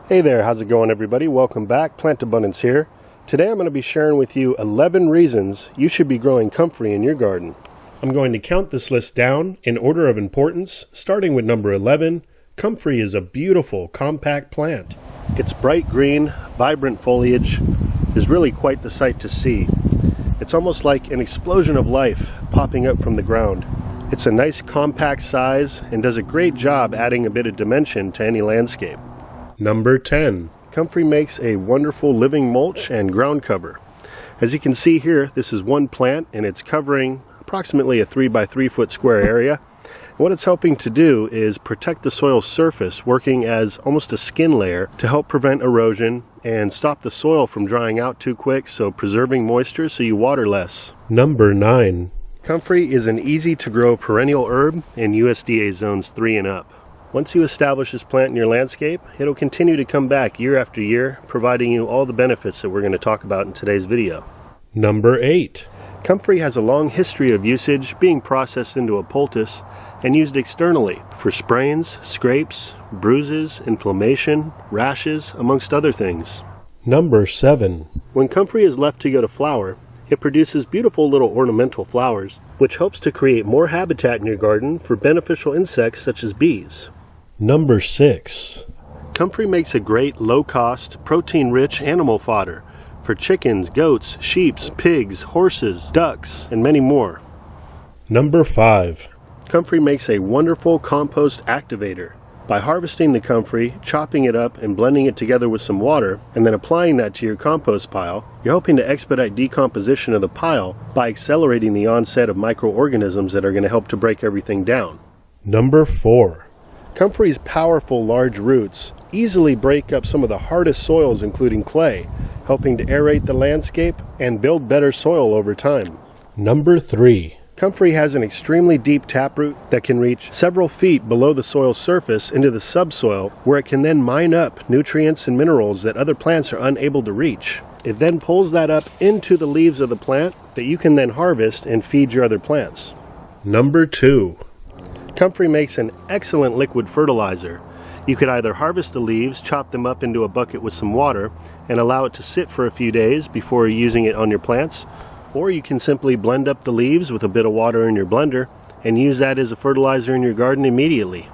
Hey there, how's it going everybody? Welcome back, Plant Abundance here. Today I'm going to be sharing with you 11 reasons you should be growing comfrey in your garden. I'm going to count this list down in order of importance, starting with number 11. Comfrey is a beautiful, compact plant. Its bright green, vibrant foliage is really quite the sight to see. It's almost like an explosion of life popping up from the ground. It's a nice compact size and does a great job adding a bit of dimension to any landscape. Number 10. Comfrey makes a wonderful living mulch and ground cover. As you can see here, this is one plant and it's covering approximately a 3 by 3 foot square area. And what it's helping to do is protect the soil surface, working as almost a skin layer to help prevent erosion and stop the soil from drying out too quick, so preserving moisture so you water less. Number 9. Comfrey is an easy to grow perennial herb in USDA zones 3 and up. Once you establish this plant in your landscape, it'll continue to come back year after year, providing you all the benefits that we're going to talk about in today's video. Number 8. Comfrey has a long history of usage, being processed into a poultice and used externally for sprains, scrapes, bruises, inflammation, rashes, amongst other things. Number 7. When comfrey is left to go to flower, it produces beautiful little ornamental flowers, which helps to create more habitat in your garden for beneficial insects such as bees. Number 6. Comfrey makes a great low-cost, protein-rich animal fodder for chickens, goats, sheep, pigs, horses, ducks, and many more. Number 5. Comfrey makes a wonderful compost activator. By harvesting the comfrey, chopping it up, and blending it together with some water, and then applying that to your compost pile, you're helping to expedite decomposition of the pile by accelerating the onset of microorganisms that are going to help to break everything down. Number 4. Comfrey's powerful large roots easily break up some of the hardest soils, including clay, helping to aerate the landscape and build better soil over time. Number 3. Comfrey has an extremely deep taproot that can reach several feet below the soil's surface into the subsoil, where it can then mine up nutrients and minerals that other plants are unable to reach. It then pulls that up into the leaves of the plant that you can then harvest and feed your other plants. Number 2. Comfrey makes an excellent liquid fertilizer. You could either harvest the leaves, chop them up into a bucket with some water, and allow it to sit for a few days before using it on your plants, or you can simply blend up the leaves with a bit of water in your blender and use that as a fertilizer in your garden immediately.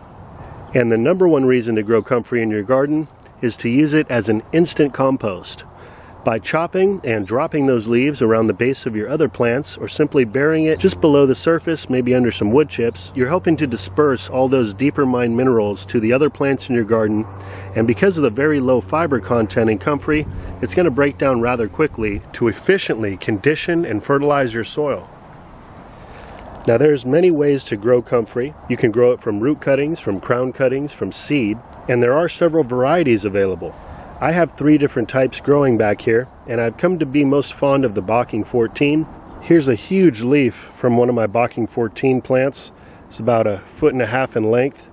And the number one reason to grow comfrey in your garden is to use it as an instant compost. By chopping and dropping those leaves around the base of your other plants, or simply burying it just below the surface, maybe under some wood chips, you're helping to disperse all those deeper mined minerals to the other plants in your garden. And because of the very low fiber content in comfrey, it's going to break down rather quickly to efficiently condition and fertilize your soil. Now there's many ways to grow comfrey. You can grow it from root cuttings, from crown cuttings, from seed, and there are several varieties available. I have 3 different types growing back here, and I've come to be most fond of the Bocking 14. Here's a huge leaf from one of my Bocking 14 plants. It's about 1.5 feet in length,